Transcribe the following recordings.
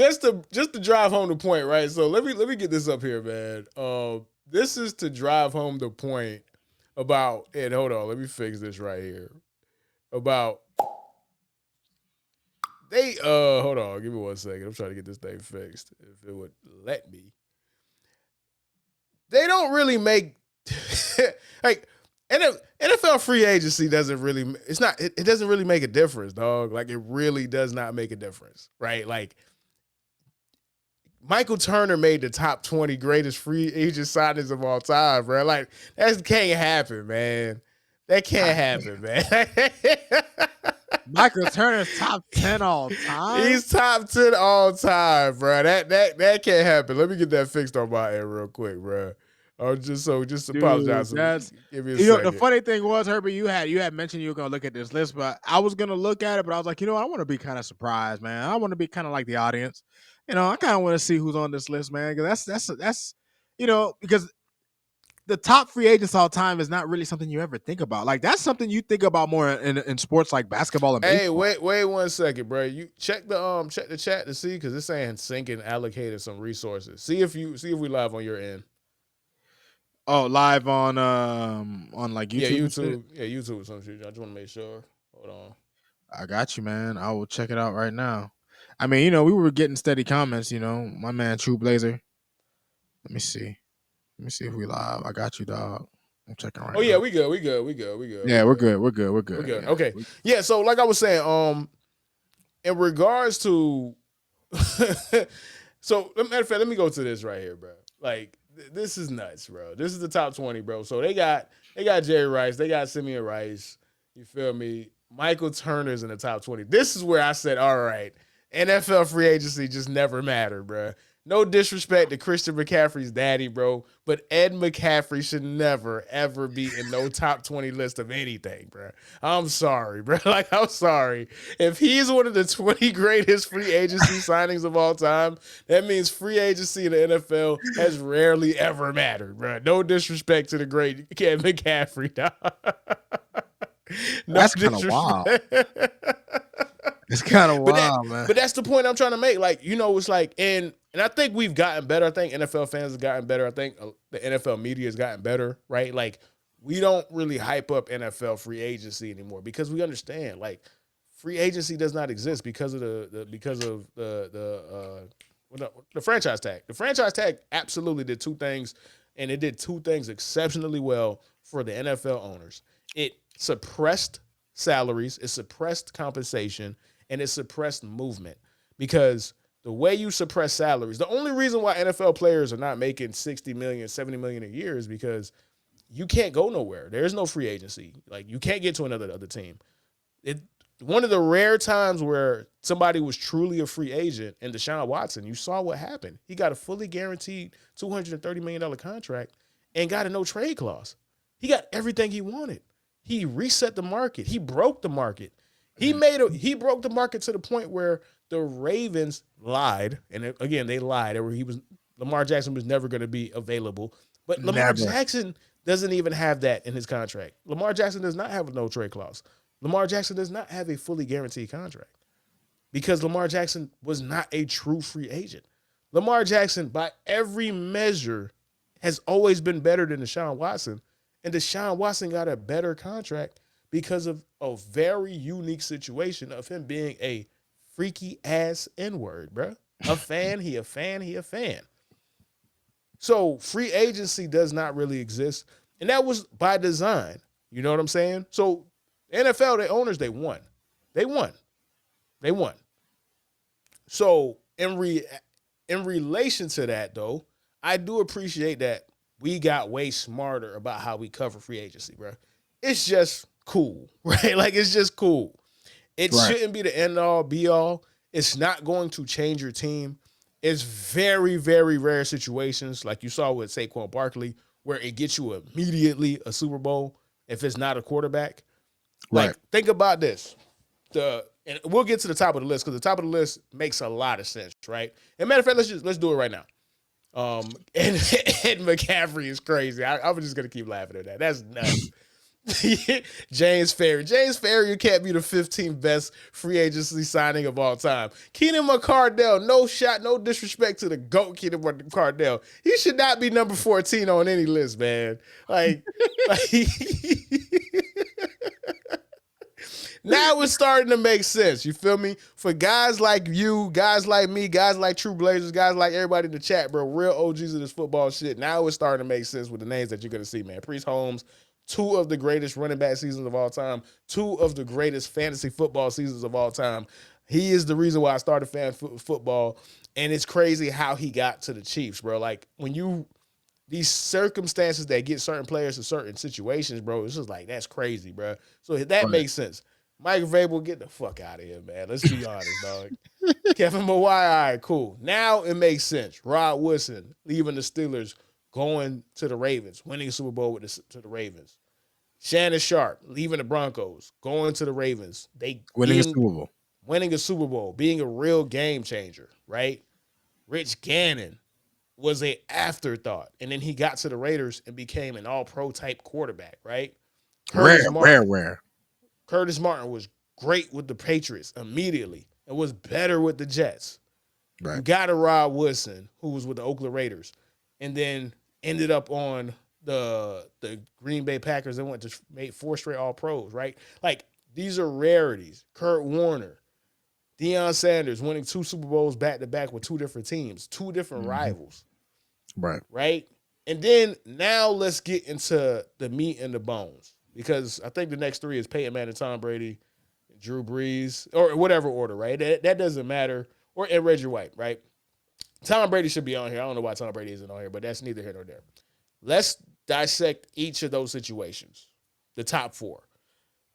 just to drive home the point, right? So let me get this up here, man. This is to drive home the point about, and hold on, let me fix this right here. About they hold on, give me 1 second. I'm trying to get this thing fixed. If it would let me. They don't really make like NFL free agency doesn't really it doesn't really make a difference, dog. Like it really does not make a difference, right? Like Michael Turner made the top 20 greatest free agent signings of all time, bro. Like, that can't happen, man. That can't happen, man. Michael Turner's top 10 all time? He's top 10 all time, bro. That can't happen. Let me get that fixed on my end real quick, bro. Just apologize. Give me a second. The funny thing was, Herbert, you had mentioned you were gonna look at this list, but I was gonna look at it, but I was like, I want to be kind of surprised, man. I want to be kind of like the audience. I kind of want to see who's on this list, man. Because that's because the top free agents all time is not really something you ever think about. Like that's something you think about more in sports like basketball and baseball. Hey, wait 1 second, bro. You check the chat to see because it's saying Sinking allocated some resources. See if we live on your end. Oh, live on like YouTube. Yeah, YouTube. Yeah, YouTube or some shit. I just want to make sure. Hold on. I got you, man. I will check it out right now. I mean, we were getting steady comments. My man True Blazer. Let me see if we live. I got you, dog. I'm checking right now. Oh yeah, we good. Yeah, we're good. Yeah, okay. Yeah, so like I was saying, in regards to, so matter of fact, let me go to this right here, bro. Like this is nuts, bro. This is the top 20, bro. So they got Jerry Rice, they got Simeon Rice. You feel me? Michael Turner's in the top 20. This is where I said, all right, NFL free agency just never mattered, bro. No disrespect to Christian McCaffrey's daddy, bro, but Ed McCaffrey should never, ever be in no top 20 list of anything, bro. I'm sorry, bro. Like, I'm sorry. If he's one of the 20 greatest free agency signings of all time, that means free agency in the NFL has rarely ever mattered, bro. No disrespect to the great Ed McCaffrey, dog. That's kind of wild. It's kind of wild, man. But that's the point I'm trying to make. Like, it's like, and I think we've gotten better. I think NFL fans have gotten better. I think the NFL media has gotten better, right? Like, we don't really hype up NFL free agency anymore because we understand, like, free agency does not exist because of the franchise tag. The franchise tag absolutely did two things, and it did two things exceptionally well for the NFL owners. It suppressed salaries, it suppressed compensation, and it suppressed movement. Because the way you suppress salaries, the only reason why NFL players are not making $60 million, $70 million a year is because you can't go nowhere. There's no free agency. Like, you can't get to another team. One of the rare times where somebody was truly a free agent, and Deshaun Watson, you saw what happened. He got a fully guaranteed $230 million contract and got a no-trade clause. He got everything he wanted. He reset the market. He broke the market. He broke the market to the point where the Ravens lied, and again they lied. Lamar Jackson was never going to be available, but Lamar Jackson doesn't even have that in his contract. Lamar Jackson does not have a no trade clause. Lamar Jackson does not have a fully guaranteed contract because Lamar Jackson was not a true free agent. Lamar Jackson, by every measure, has always been better than Deshaun Watson. And Deshaun Watson got a better contract because of a very unique situation of him being a freaky ass N-word, bro. A fan. So free agency does not really exist. And that was by design. You know what I'm saying? So NFL, the owners, they won. So in relation to that, though, I do appreciate that we got way smarter about how we cover free agency, bro. It's just cool, right? Like, it's just cool. It shouldn't be the end-all, be-all. It's not going to change your team. It's very, very rare situations, like you saw with Saquon Barkley, where it gets you immediately a Super Bowl if it's not a quarterback. Like, think about this. And we'll get to the top of the list because the top of the list makes a lot of sense, right? And matter of fact, let's do it right now. And Ed McCaffrey is crazy. I'm just gonna keep laughing at that. That's nuts. James Ferrier. James Ferrier can't be the 15th best free agency signing of all time. Keenan McCardell, no shot, no disrespect to the GOAT Keenan McCardell. He should not be number 14 on any list, man. Like now it's starting to make sense. You feel me? For guys like you, guys like me, guys like True Blazers, guys like everybody in the chat, bro, real OGs of this football shit. Now it's starting to make sense with the names that you're going to see, man. Priest Holmes, 2 of the greatest running back seasons of all time, 2 of the greatest fantasy football seasons of all time. He is the reason why I started fan football, and it's crazy how he got to the Chiefs, bro. Like, when you these circumstances that get certain players in certain situations, bro, it's just like, that's crazy, bro. So that makes sense. Mike Vrabel, get the fuck out of here, man. Let's be honest, dog. Kevin Mawae, all right, cool. Now it makes sense. Rod Woodson leaving the Steelers, going to the Ravens, winning a Super Bowl to the Ravens. Shannon Sharp leaving the Broncos, going to the Ravens. Winning a Super Bowl. Winning a Super Bowl, being a real game changer, right? Rich Gannon was an afterthought, and then he got to the Raiders and became an all-pro type quarterback, right? Rare. Curtis Martin was great with the Patriots immediately and was better with the Jets. Right. You got a Rod Woodson, who was with the Oakland Raiders, and then ended up on the Green Bay Packers and went to make 4 straight All-Pros, right? Like, these are rarities. Kurt Warner, Deion Sanders winning 2 Super Bowls back-to-back with 2 different teams, 2 different rivals. Right? And then now let's get into the meat and the bones, because I think the next 3 is Peyton Manning, Tom Brady, Drew Brees, or whatever order, right? That doesn't matter. And Reggie White, right? Tom Brady should be on here. I don't know why Tom Brady isn't on here, but that's neither here nor there. Let's dissect each of those situations. The top 4.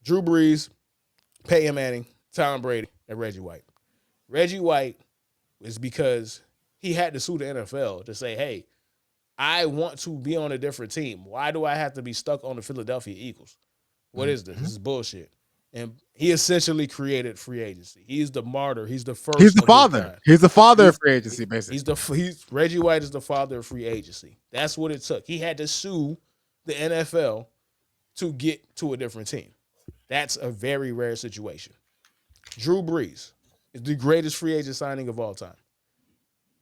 Drew Brees, Peyton Manning, Tom Brady, and Reggie White. Reggie White is because he had to sue the NFL to say, hey, I want to be on a different team. Why do I have to be stuck on the Philadelphia Eagles? What is this? This is bullshit. And he essentially created free agency. He's the martyr. He's the first. He's the father. He's the father of free agency, basically. Reggie White is the father of free agency. That's what it took. He had to sue the NFL to get to a different team. That's a very rare situation. Drew Brees is the greatest free agent signing of all time.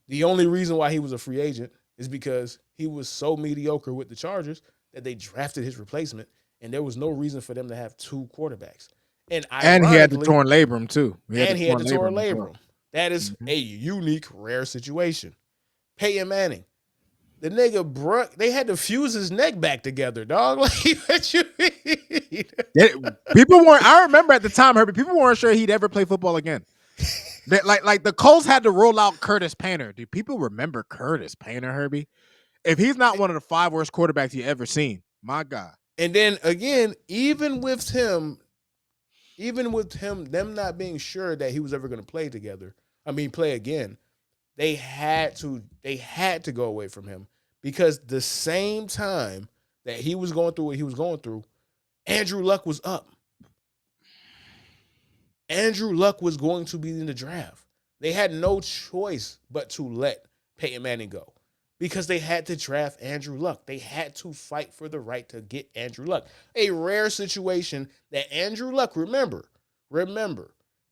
The only reason why he was a free agent is because he was so mediocre with the Chargers that they drafted his replacement, and there was no reason for them to have 2 quarterbacks. And he had the torn labrum, too. He had the torn labrum. That is a unique, rare situation. Peyton Manning. The nigga, they had to fuse his neck back together, dog. Like, what you mean? I remember at the time, Herbie, people weren't sure he'd ever play football again. Like the Colts had to roll out Curtis Painter. Do people remember Curtis Painter, Herbie? If he's not one of the 5 worst quarterbacks you ever seen, my God. And then again, even with him, them not being sure that he was ever going to play again, they had to go away from him, because the same time that he was going through what he was going through, Andrew Luck was up. Andrew Luck was going to be in the draft. They had no choice but to let Peyton Manning go, because they had to draft Andrew Luck. They had to fight for the right to get Andrew Luck. A rare situation that Andrew Luck, remember,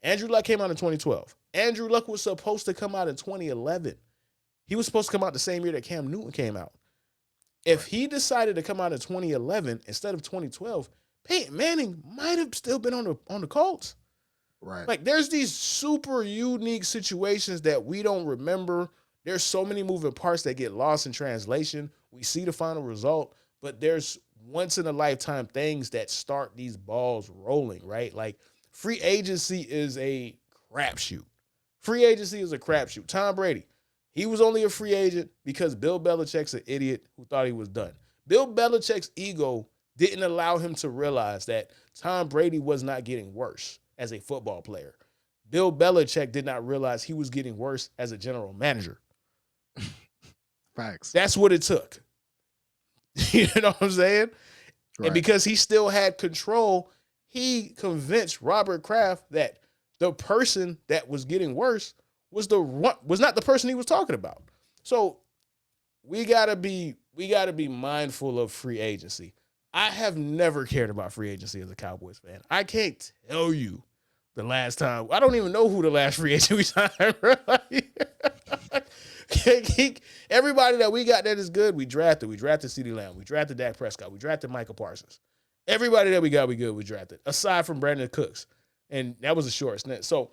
Andrew Luck came out in 2012. Andrew Luck was supposed to come out in 2011. He was supposed to come out the same year that Cam Newton came out. If he decided to come out in 2011 instead of 2012, Peyton Manning might have still been on the Colts. Right. Like, there's these super unique situations that we don't remember. There's so many moving parts that get lost in translation. We see the final result, but there's once-in-a-lifetime things that start these balls rolling, right? Like, free agency is a crapshoot. Free agency is a crapshoot. Tom Brady, he was only a free agent because Bill Belichick's an idiot who thought he was done. Bill Belichick's ego didn't allow him to realize that Tom Brady was not getting worse as a football player. Bill Belichick did not realize he was getting worse as a general manager. Facts. That's what it took. You know what I'm saying? Right. And because he still had control, he convinced Robert Kraft that the person that was getting worse was not the person he was talking about. So we gotta be mindful of free agency. I have never cared about free agency as a Cowboys fan. I can't tell you the last time. I don't even know who the last free agent we signed. Everybody that we got that is good, we drafted. We drafted CeeDee Lamb. We drafted Dak Prescott. We drafted Michael Parsons. Everybody that we got, we good. We drafted, aside from Brandon Cooks, and that was a short stint. So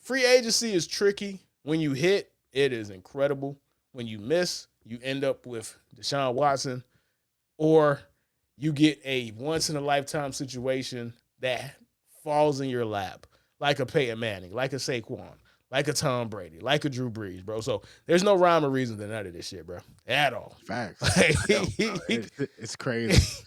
free agency is tricky. When you hit, it is incredible. When you miss, you end up with Deshaun Watson, or you get a once-in-a-lifetime situation that falls in your lap, like a Peyton Manning, like a Saquon, like a Tom Brady, like a Drew Brees, bro. So there's no rhyme or reason to none of this shit, bro, at all. Facts. Like, It's crazy.